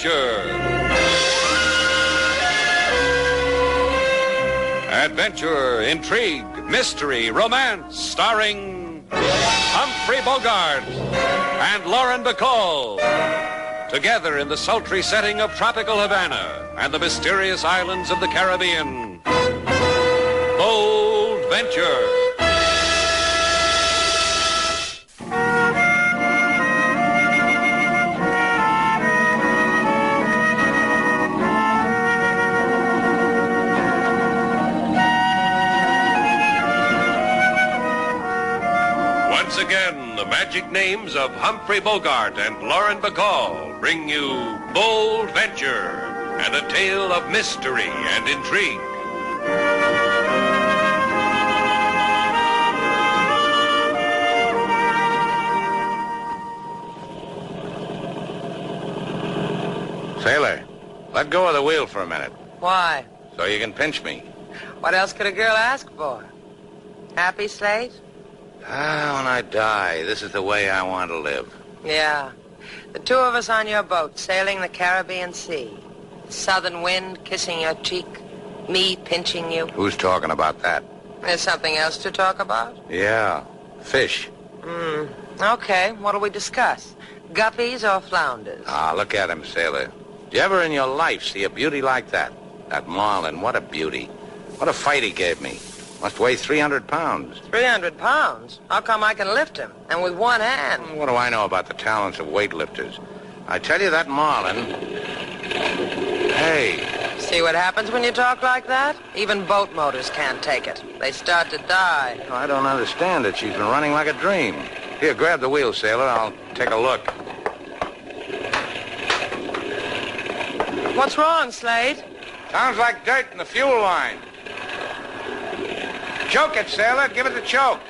Adventure. Adventure, intrigue, mystery, romance, starring Humphrey Bogart and Lauren Bacall. Together in the sultry setting of tropical Havana and the mysterious islands of the Caribbean. Bold Venture. Once again, the magic names of Humphrey Bogart and Lauren Bacall bring you Bold Venture and a tale of mystery and intrigue. Sailor, let go of the wheel for a minute. Why? So you can pinch me. What else could a girl ask for? Happy, Slate? When I die, this is the way I want to live. Yeah. The two of us on your boat, sailing the Caribbean Sea. Southern wind kissing your cheek. Me pinching you. Who's talking about that? There's something else to talk about? Yeah, fish. Okay, what'll we discuss? Guppies or flounders? Look at him, Sailor. Did you ever in your life see a beauty like that? That marlin, what a beauty. What a fight he gave me. Must weigh 300 pounds. 300 pounds? How come I can lift him? And with one hand? What do I know about the talents of weightlifters? I tell you, that marlin... Hey. See what happens when you talk like that? Even boat motors can't take it. They start to die. I don't understand it. She's been running like a dream. Here, grab the wheel, Sailor. I'll take a look. What's wrong, Slade? Sounds like dirt in the fuel line. Choke it, Sailor. Give it the choke.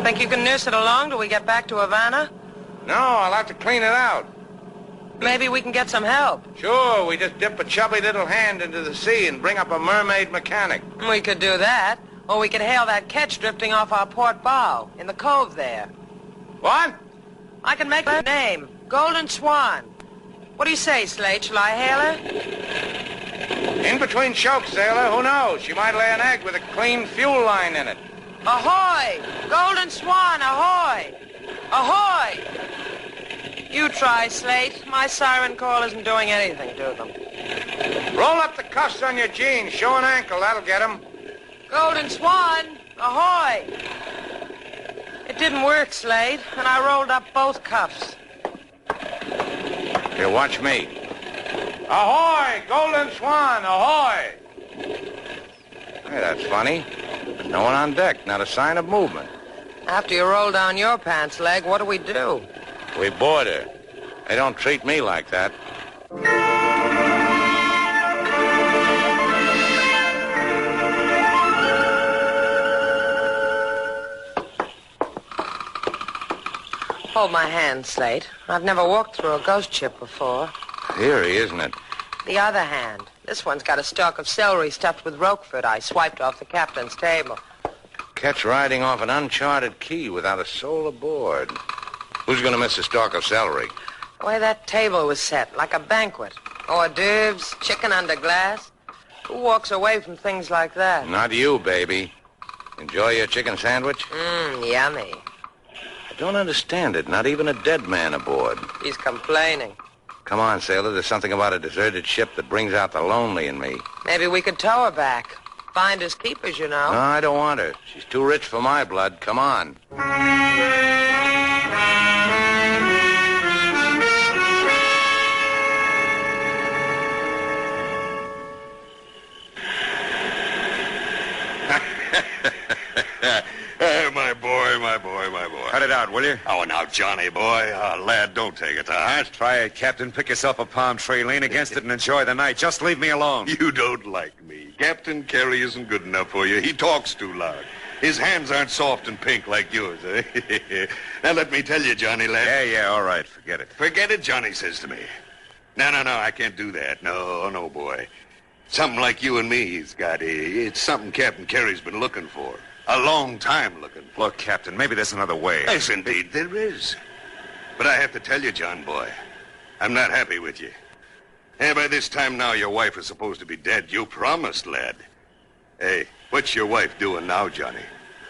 Think you can nurse it along till we get back to Havana? No, I'll have to clean it out. Maybe we can get some help. Sure, we just dip a chubby little hand into the sea and bring up a mermaid mechanic. We could do that. Or we could hail that ketch drifting off our port bow in the cove there. What? I can make her name. Golden Swan. What do you say, Slate? Shall I hail her? In between chokes, Sailor. Who knows? She might lay an egg with a clean fuel line in it. Ahoy! Golden Swan, ahoy! Ahoy! You try, Slate. My siren call isn't doing anything to them. Roll up the cuffs on your jeans. Show an ankle. That'll get 'em. Golden Swan, ahoy! It didn't work, Slade, and I rolled up both cuffs. Here, watch me. Ahoy! Golden Swan, ahoy! Hey, that's funny. There's no one on deck, not a sign of movement. After you roll down your pants leg, what do? We board her. They don't treat me like that. Hold my hand, Slate. I've never walked through a ghost ship before. Eerie, isn't it? The other hand. This one's got a stalk of celery stuffed with Roquefort I swiped off the captain's table. Catch riding off an uncharted key without a soul aboard. Who's going to miss a stalk of celery? The way that table was set, like a banquet. Hors d'oeuvres, chicken under glass. Who walks away from things like that? Not you, baby. Enjoy your chicken sandwich? Yummy. I don't understand it. Not even a dead man aboard. He's complaining. Come on, sailor. There's something about a deserted ship that brings out the lonely in me. Maybe we could tow her back. Finders keepers, you know. No, I don't want her. She's too rich for my blood. Come on. My boy. Cut it out, will you? Oh, now, Johnny, boy. Lad, don't take it to heart. Try it, Captain. Pick yourself a palm tree, lean against it, and enjoy the night. Just leave me alone. You don't like me. Captain Carey isn't good enough for you. He talks too loud. His hands aren't soft and pink like yours, eh? Now, let me tell you, Johnny, lad. Yeah, all right. Forget it. Forget it, Johnny says to me. No, I can't do that. No, boy. Something like you and me he's got. It's something Captain Carey's been looking for. A long time looking for. Look, Captain, maybe there's another way. Yes, indeed, there is. But I have to tell you, John boy, I'm not happy with you. Hey, by this time now, your wife is supposed to be dead. You promised, lad. Hey, what's your wife doing now, Johnny?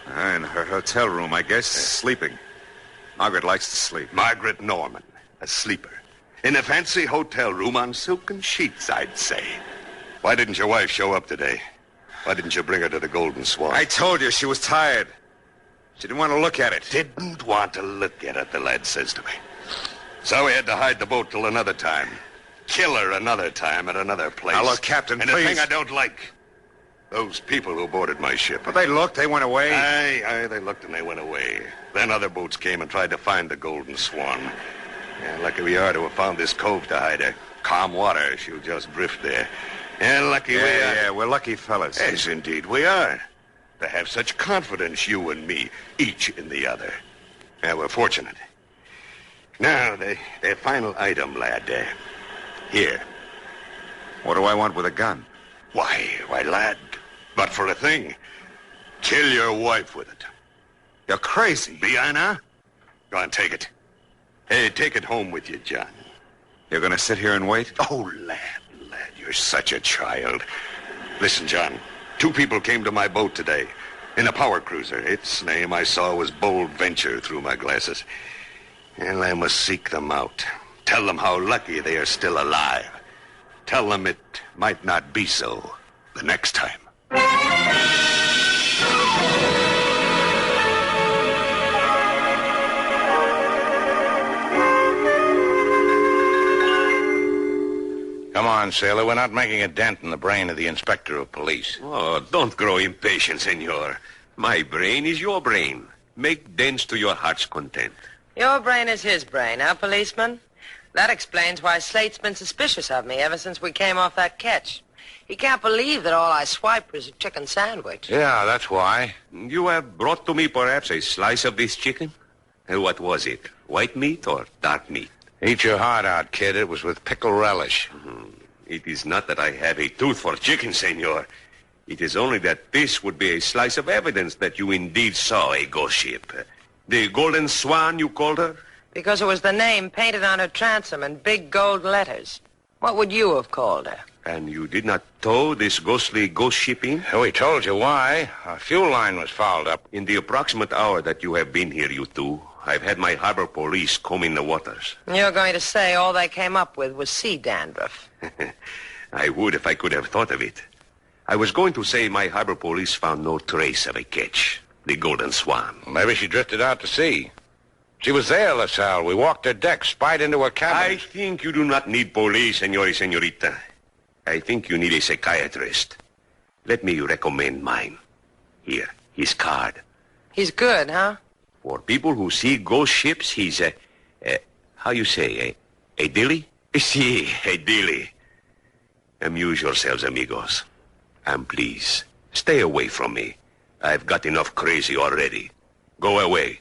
In her hotel room, I guess, sleeping. Margaret likes to sleep. Margaret Norman, a sleeper. In a fancy hotel room on silken sheets, I'd say. Why didn't your wife show up today? Why didn't you bring her to the Golden Swan? I told you she was tired. She didn't want to look at it. Didn't want to look at it, the lad says to me. So we had to hide the boat till another time. Kill her another time at another place. Now, look, Captain, and please. the thing I don't like, those people who boarded my ship. But they looked, they went away. Aye, they looked and they went away. Then other boats came and tried to find the Golden Swan. Yeah, lucky we are to have found this cove to hide her. Calm water, she'll just drift there. And lucky we are. Yeah, we're lucky fellas. Yes, indeed we are. To have such confidence, you and me, each in the other. Yeah, we're fortunate. Now, the final item, lad. Here. What do I want with a gun? Why, lad, but for a thing. Kill your wife with it. You're crazy. Be I now? Go on, take it. Hey, take it home with you, John. You're going to sit here and wait? Oh, lad, you're such a child. Listen, John, 2 people came to my boat today in a power cruiser. Its name I saw was Bold Venture through my glasses. And I must seek them out. Tell them how lucky they are still alive. Tell them it might not be so the next time. Come on, sailor. We're not making a dent in the brain of the inspector of police. Oh, don't grow impatient, senor. My brain is your brain. Make dents to your heart's content. Your brain is his brain, huh, policeman? That explains why Slate's been suspicious of me ever since we came off that catch. He can't believe that all I swiped was a chicken sandwich. Yeah, that's why. You have brought to me perhaps a slice of this chicken? What was it? White meat or dark meat? Eat your heart out, kid. It was with pickle relish. It is not that I have a tooth for chicken, senor. It is only that this would be a slice of evidence that you indeed saw a ghost ship. The Golden Swan, you called her? Because it was the name painted on her transom in big gold letters. What would you have called her? And you did not tow this ghostly ghost ship in? We told you why. Our fuel line was fouled up. In the approximate hour that you have been here, you two, I've had my harbor police combing the waters. You're going to say all they came up with was sea dandruff. I would if I could have thought of it. I was going to say my harbor police found no trace of a catch, the Golden Swan. Maybe she drifted out to sea. She was there, LaSalle. We walked her deck, spied into her cabin. I think you do not need police, senor y senorita. I think you need a psychiatrist. Let me recommend mine. Here, his card. He's good, huh? For people who see ghost ships, he's how you say, a dilly? Si, a dilly. Amuse yourselves, amigos. And please, stay away from me. I've got enough crazy already. Go away.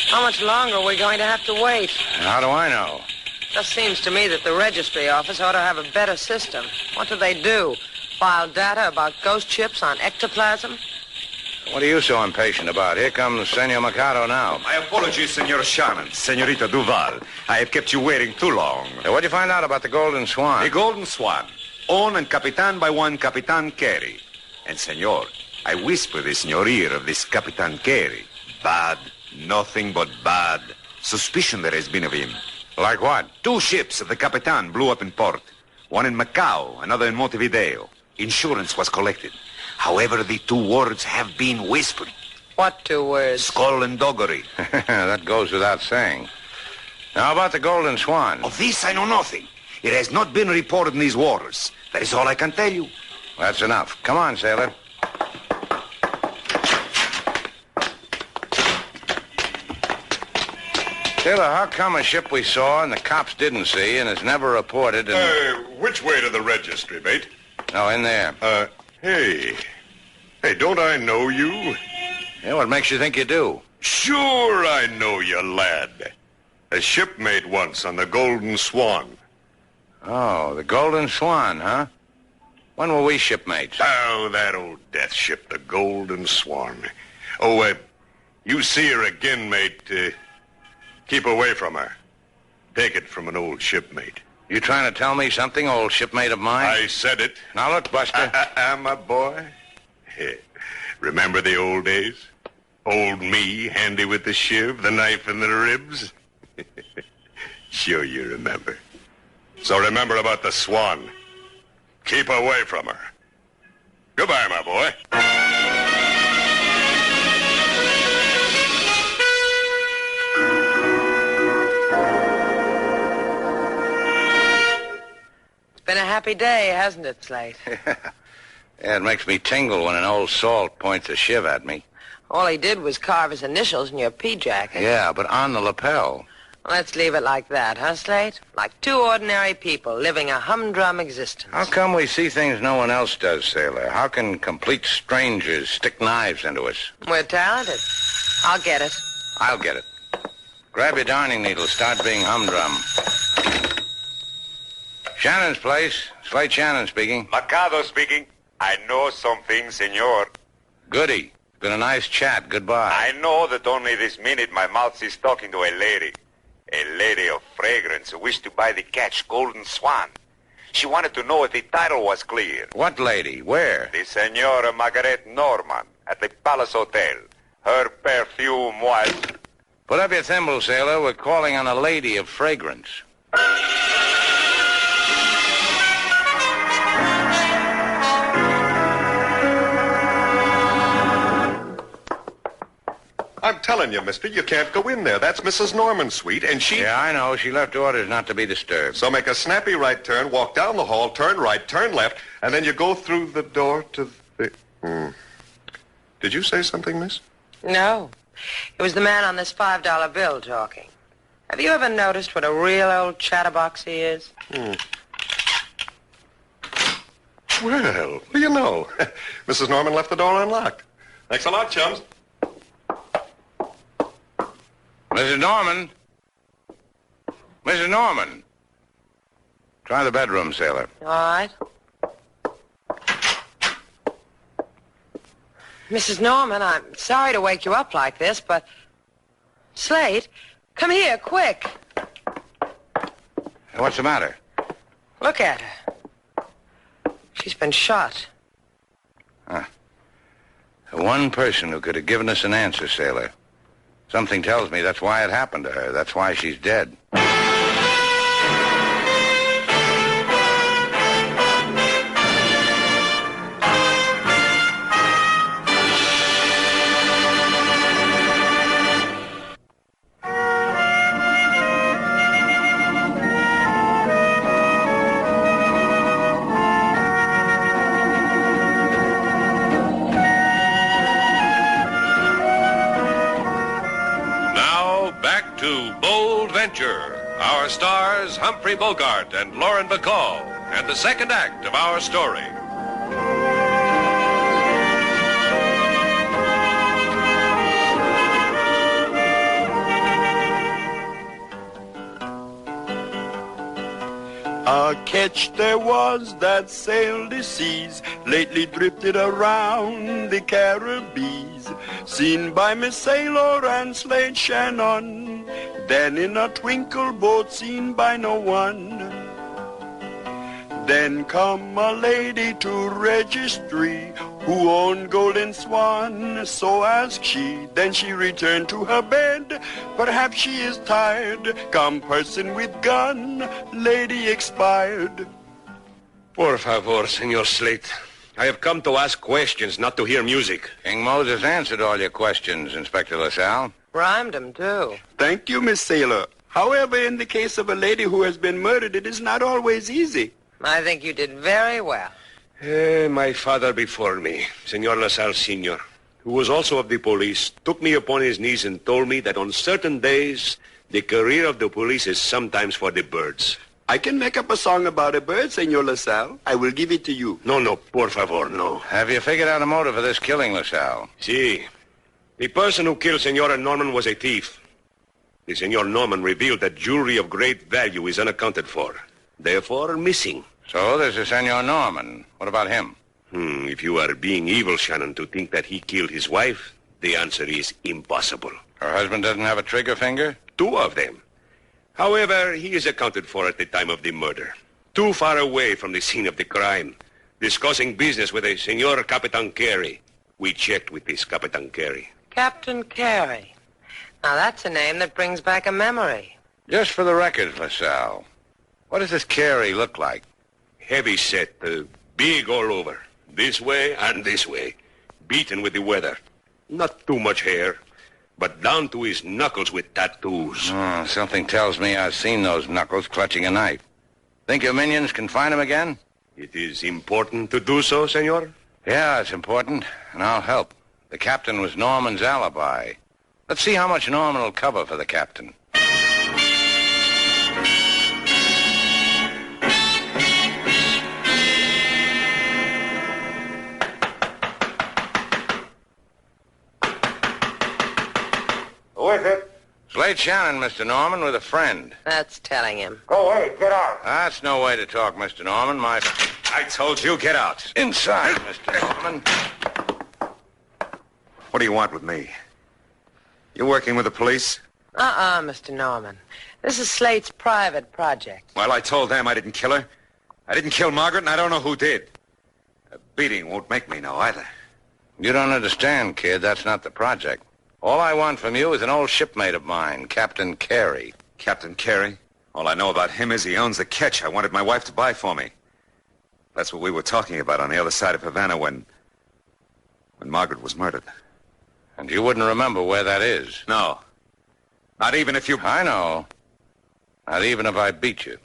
How much longer are we going to have to wait? How do I know? Just seems to me that the registry office ought to have a better system. What do they do? File data about ghost ships on ectoplasm? What are you so impatient about? Here comes Senor Mikado now. My apologies, Senor Shannon, Senorita Duval. I have kept you waiting too long. What'd you find out about the Golden Swan? The Golden Swan, owned and capitan by one Capitan Carey. And, senor, I whisper this in your ear of this Capitan Carey. Bad, nothing but bad. Suspicion there has been of him. Like what? 2 ships of the Capitan blew up in port. One in Macau, another in Montevideo. Insurance was collected. However, the 2 words have been whispered. What 2 words? Skull and doggery. That goes without saying. Now, about the Golden Swan. Of this I know nothing. It has not been reported in these waters. That is all I can tell you. That's enough. Come on, sailor. Sailor, how come a ship we saw and the cops didn't see and is never reported and... Which way to the registry, mate? No, in there. Hey, don't I know you? Yeah, what makes you think you do? Sure I know you, lad. A shipmate once on the Golden Swan. Oh, the Golden Swan, huh? When were we shipmates? Oh, that old death ship, the Golden Swan. Oh, you see her again, mate. Keep away from her. Take it from an old shipmate. You trying to tell me something, old shipmate of mine? I said it. Now look, Buster. My boy. Remember the old days? Old me, handy with the shiv, the knife and the ribs? Sure you remember. So remember about the Swan. Keep away from her. Goodbye, my boy. It's been a happy day, hasn't it, Slate? Yeah, it makes me tingle when an old salt points a shiv at me. All he did was carve his initials in your pea jacket. Yeah, but on the lapel. Let's leave it like that, huh, Slate? Like two ordinary people living a humdrum existence. How come we see things no one else does, Sailor? How can complete strangers stick knives into us? We're talented. I'll get it. I'll get it. Grab your darning needle. Start being humdrum. Shannon's place. Slate Shannon speaking. Mercado speaking. I know something, senor. Goody. Been a nice chat. Goodbye. I know that only this minute my mouth is talking to a lady. A lady of fragrance who wished to buy the catch Golden Swan. She wanted to know if the title was clear. What lady? Where? The Senora Margaret Norman at the Palace Hotel. Her perfume was... Put up your thimble, Sailor. We're calling on a lady of fragrance. I'm telling you, mister, you can't go in there. That's Mrs. Norman's suite, and she... Yeah, I know. She left orders not to be disturbed. So make a snappy right turn, walk down the hall, turn right, turn left, and then you go through the door to the... Did you say something, miss? No. It was the man on this $5 bill talking. Have you ever noticed what a real old chatterbox he is? Well, what do you know? Mrs. Norman left the door unlocked. Thanks a lot, chums. Mrs. Norman? Mrs. Norman? Try the bedroom, Sailor. All right. Mrs. Norman, I'm sorry to wake you up like this, but... Slate, come here, quick. What's the matter? Look at her. She's been shot. The one person who could have given us an answer, Sailor. Something tells me that's why it happened to her. That's why she's dead. Our stars, Humphrey Bogart and Lauren Bacall, and the second act of our story. A ketch there was that sailed the seas, lately drifted around the Caribbees, seen by Miss Sailor and Slate Shannon, then in a twinkle boat seen by no one. Then come a lady to registry, who owned Golden Swan, so asked she. Then she returned to her bed, perhaps she is tired. Come person with gun, lady expired. Por favor, Senor Slate. I have come to ask questions, not to hear music. King Moses answered all your questions, Inspector LaSalle. Rhymed him, too. Thank you, Miss Sailor. However, in the case of a lady who has been murdered, it is not always easy. I think you did very well. My father before me, Senor LaSalle Sr., who was also of the police, took me upon his knees and told me that on certain days, the career of the police is sometimes for the birds. I can make up a song about a bird, Senor LaSalle. I will give it to you. No, por favor, no. Have you figured out a motive for this killing, LaSalle? Si. The person who killed Senora Norman was a thief. The Senor Norman revealed that jewelry of great value is unaccounted for, therefore missing. So there's a Senor Norman. What about him? If you are being evil, Shannon, to think that he killed his wife, the answer is impossible. Her husband doesn't have a trigger finger? 2 of them. However, he is accounted for at the time of the murder. Too far away from the scene of the crime. Discussing business with a Senor Capitan Carey. We checked with this Capitan Carey. Captain Carey. Now, that's a name that brings back a memory. Just for the record, LaSalle, what does this Carey look like? Heavy set, big all over. This way and this way. Beaten with the weather. Not too much hair, but down to his knuckles with tattoos. Oh, something tells me I've seen those knuckles clutching a knife. Think your minions can find him again? It is important to do so, senor? Yeah, it's important, and I'll help. The captain was Norman's alibi. Let's see how much Norman will cover for the captain. Who is it? Slate Shannon, Mr. Norman, with a friend. That's telling him. Go away. Get out. That's no way to talk, Mr. Norman. I told you, get out. Inside, Mr. Norman. What do you want with me? You working with the police? Mr. Norman. This is Slate's private project. Well, I told them I didn't kill her. I didn't kill Margaret, and I don't know who did. A beating won't make me know either. You don't understand, kid. That's not the project. All I want from you is an old shipmate of mine, Captain Carey. Captain Carey? All I know about him is he owns the ketch I wanted my wife to buy for me. That's what we were talking about on the other side of Havana when Margaret was murdered. And you wouldn't remember where that is? No. Not even if you... I know. Not even if I beat you.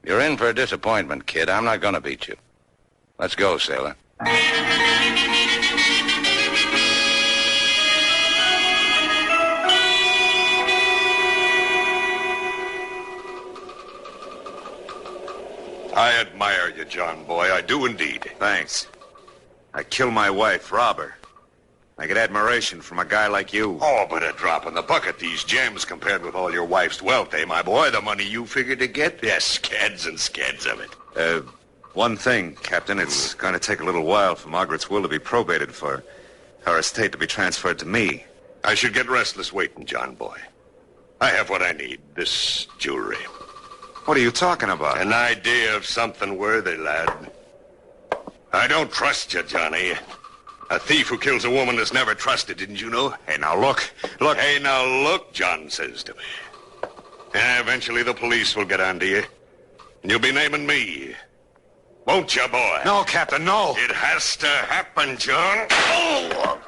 You're in for a disappointment, kid. I'm not going to beat you. Let's go, sailor. I admire you, John boy. I do indeed. Thanks. I killed my wife, rob her. I get admiration from a guy like you. Oh, but a drop in the bucket, these gems, compared with all your wife's wealth, eh, my boy? The money you figured to get? Yes, scads and scads of it. One thing, Captain. It's going to take a little while for Margaret's will to be probated, for her estate to be transferred to me. I should get restless waiting, John boy. I have what I need, this jewelry. What are you talking about? An idea of something worthy, lad. I don't trust you, Johnny. A thief who kills a woman is never trusted, didn't you know? Hey, now look. Look. Hey, now look, John says to me. Yeah, eventually the police will get onto you. And you'll be naming me. Won't you, boy? No, Captain, no. It has to happen, John. Oh!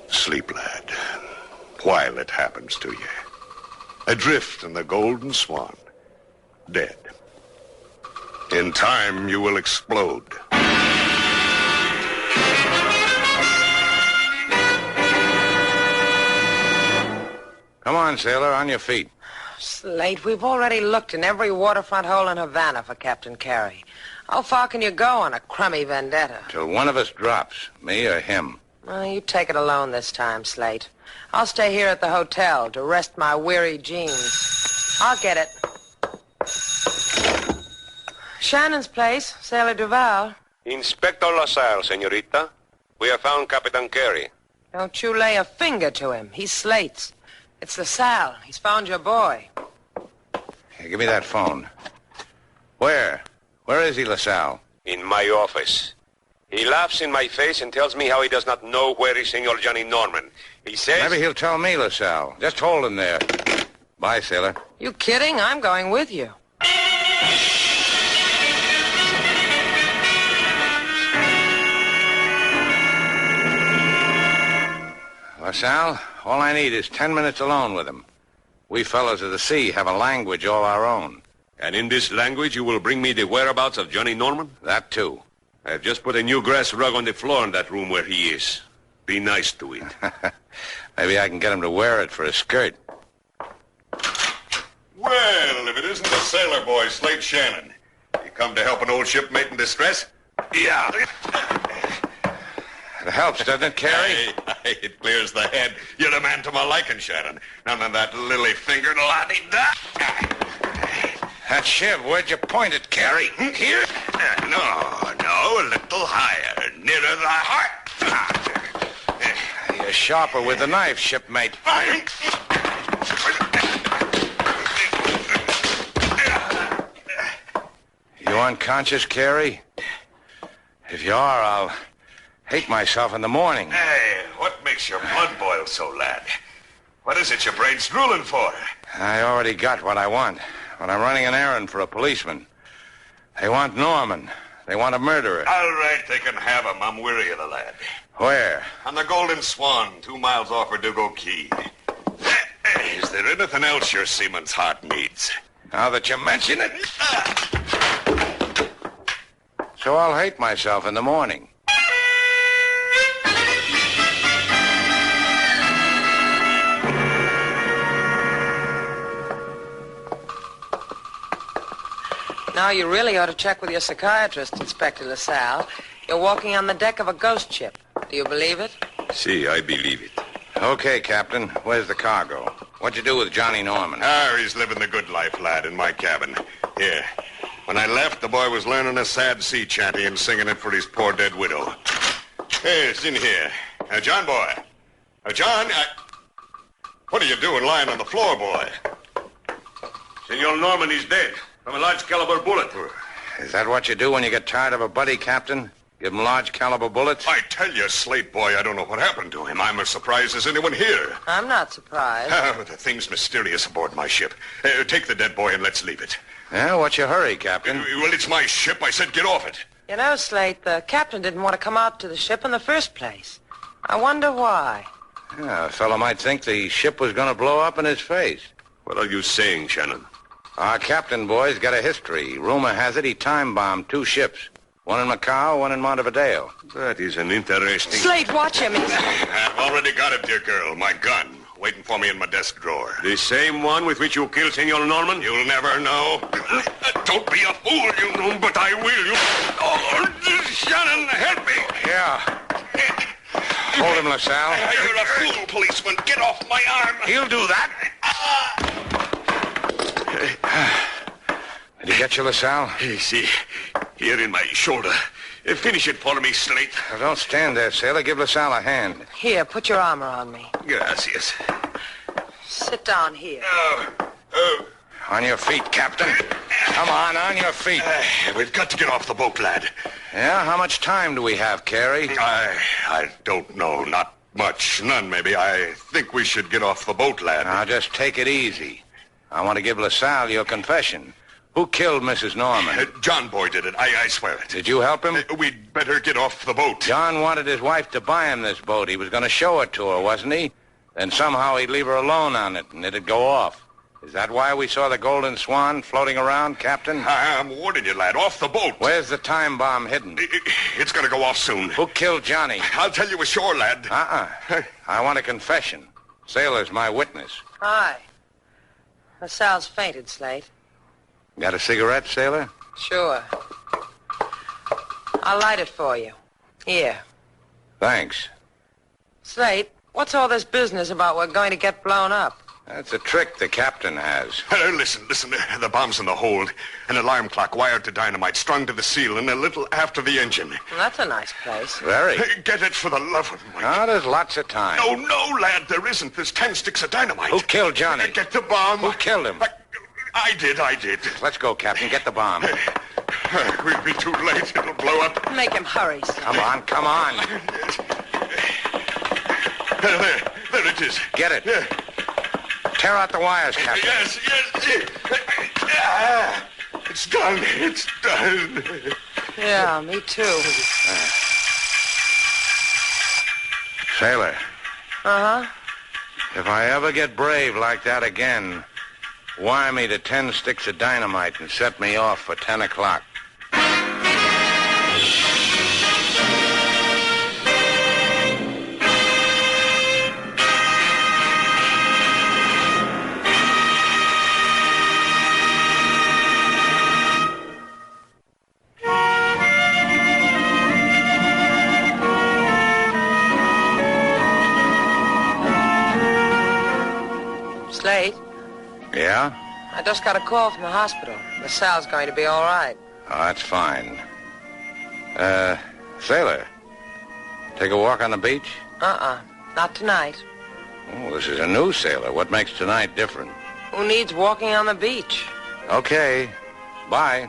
Sleep, lad, while it happens to you. Adrift in the Golden Swan. Dead. In time, you will explode. Come on, sailor, on your feet. Slate, we've already looked in every waterfront hole in Havana for Captain Carey. How far can you go on a crummy vendetta? Till one of us drops, me or him. Well, you take it alone this time, Slate. I'll stay here at the hotel to rest my weary jeans. I'll get it. Shannon's place, Sailor Duval. Inspector LaSalle, senorita. We have found Capitan Carey. Don't you lay a finger to him. He's Slate's. It's LaSalle. He's found your boy. Here, give me that phone. Where? Where is he, LaSalle? In my office. He laughs in my face and tells me how he does not know where is Senor Johnny Norman. He says... Maybe he'll tell me, LaSalle. Just hold him there. Bye, sailor. You kidding? I'm going with you. LaSalle, all I need is 10 minutes alone with him. We fellows of the sea have a language all our own. And in this language, you will bring me the whereabouts of Johnny Norman? That, too. I have just put a new grass rug on the floor in that room where he is. Be nice to it. Maybe I can get him to wear it for a skirt. Well, if it isn't the sailor boy, Slate Shannon. You come to help an old shipmate in distress? Yeah. It helps, doesn't it, Carey? Hey, it clears the head. You're the man to my liking, Shannon. None of that lily-fingered la-di-da. That shiv, where'd you point it, Carrie? Here? No, a little higher, nearer the heart. You're sharper with the knife, shipmate. You unconscious, Carrie? If you are, I'll hate myself in the morning. Hey, what makes your blood boil so, lad? What is it your brain's drooling for? I already got what I want, but I'm running an errand for a policeman. They want Norman. They want a murderer. All right, they can have him. I'm weary of the lad. Where? On the Golden Swan, 2 miles off Verdugo Key. Is there anything else your seaman's heart needs? Now that you mention it. So I'll hate myself in the morning. Now you really ought to check with your psychiatrist, Inspector LaSalle. You're walking on the deck of a ghost ship. Do you believe it? See, I believe it. Okay, Captain. Where's the cargo? What'd you do with Johnny Norman? He's living the good life, lad, in my cabin. Here. When I left, the boy was learning a sad sea chanty and singing it for his poor dead widow. Hey, it's in here. John, boy. John, what are you doing lying on the floor, boy? Senor Norman is dead from a large caliber bullet. Is that what you do when you get tired of a buddy, Captain? Give him large caliber bullets? I tell you, Slate boy, I don't know what happened to him. I'm as surprised as anyone here. I'm not surprised. The thing's mysterious aboard my ship. Take the dead boy and let's leave it. Yeah, what's your hurry, Captain? Well, it's my ship. I said get off it. You know, Slate, the captain didn't want to come out to the ship in the first place. I wonder why. Yeah, a fellow might think the ship was going to blow up in his face. What are you saying, Shannon? Our captain, boy's got a history. Rumor has it he time-bombed 2 ships. One in Macau, one in Montevideo. That is an interesting... Slate, watch him. I've already got it, dear girl. My gun. Waiting for me in my desk drawer. The same one with which you killed Senor Norman? You'll never know. Don't be a fool, you know, but I will. Oh, Shannon, help me. Yeah. Hold him, LaSalle. You're a fool, policeman. Get off my arm. He'll do that. Did he get you, LaSalle? See, here in my shoulder. Finish it for me, Slate. Now, don't stand there, sailor. Give LaSalle a hand. Here, put your armor on me. Gracias. Sit down here. On your feet, Captain. Come on your feet. We've got to get off the boat, lad. Yeah? How much time do we have, Carrie? I don't know. Not much. None, maybe. I think we should get off the boat, lad. Now, just take it easy. I want to give LaSalle your confession. Who killed Mrs. Norman? John Boy did it. I swear it. Did you help him? We'd better get off the boat. John wanted his wife to buy him this boat. He was going to show it to her, wasn't he? Then somehow he'd leave her alone on it, and it'd go off. Is that why we saw the Golden Swan floating around, Captain? I'm warning you, lad. Off the boat. Where's the time bomb hidden? It's going to go off soon. Who killed Johnny? I'll tell you ashore, lad. I want a confession. Sailor's my witness. Hi. LaSalle's fainted, Slate. Got a cigarette, sailor? Sure. I'll light it for you. Here. Thanks. Slate, what's all this business about we're going to get blown up? That's a trick the captain has. Listen. The bomb's in the hold. An alarm clock wired to dynamite, strung to the ceiling a little after the engine. Well, that's a nice place. Very. Get it for the love of Mike. Oh, there's lots of time. No, lad, there isn't. There's 10 sticks of dynamite. Who killed Johnny? Get the bomb. Who killed him? I did. Let's go, Captain. Get the bomb. We'll be too late. It'll blow up. Make him hurry, Slate. Come on. There it is. Get it. Yeah. Tear out the wires, Captain. Yes. It's done. Yeah, me too. Sailor. Uh-huh. If I ever get brave like that again, wire me to 10 sticks of dynamite and set me off for 10 o'clock. Slate, Yeah? I just got a call from the hospital. LaSalle's going to be all right. Oh, that's fine. Sailor, take a walk on the beach? Not tonight. Oh, this is a new sailor. What makes tonight different? Who needs walking on the beach? Okay. Bye.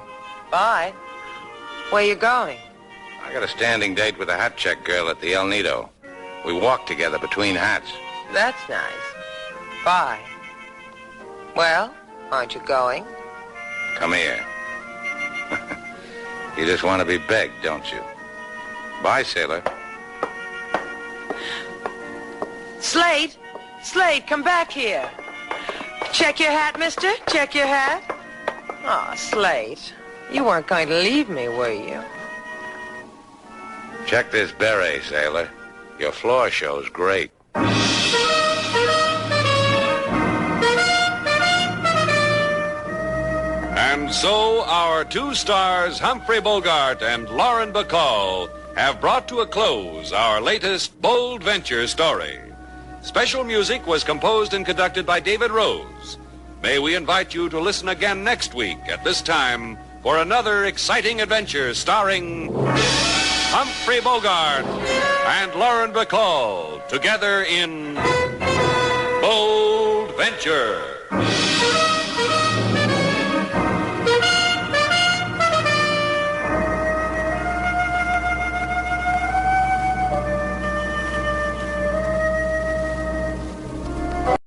Bye. Where you going? I got a standing date with a hat check girl at the El Nido. We walk together between hats. That's nice. Bye. Well, aren't you going? Come here. You just want to be begged, don't you? Bye, sailor. Slate! Slate, come back here. Check your hat, mister. Check your hat. Oh, Slate. You weren't going to leave me, were you? Check this beret, sailor. Your floor show's great. And so our two stars, Humphrey Bogart and Lauren Bacall, have brought to a close our latest bold venture story. Special music was composed and conducted by David Rose. May we invite you to listen again next week at this time for another exciting adventure starring Humphrey Bogart and Lauren Bacall together in Bold Venture.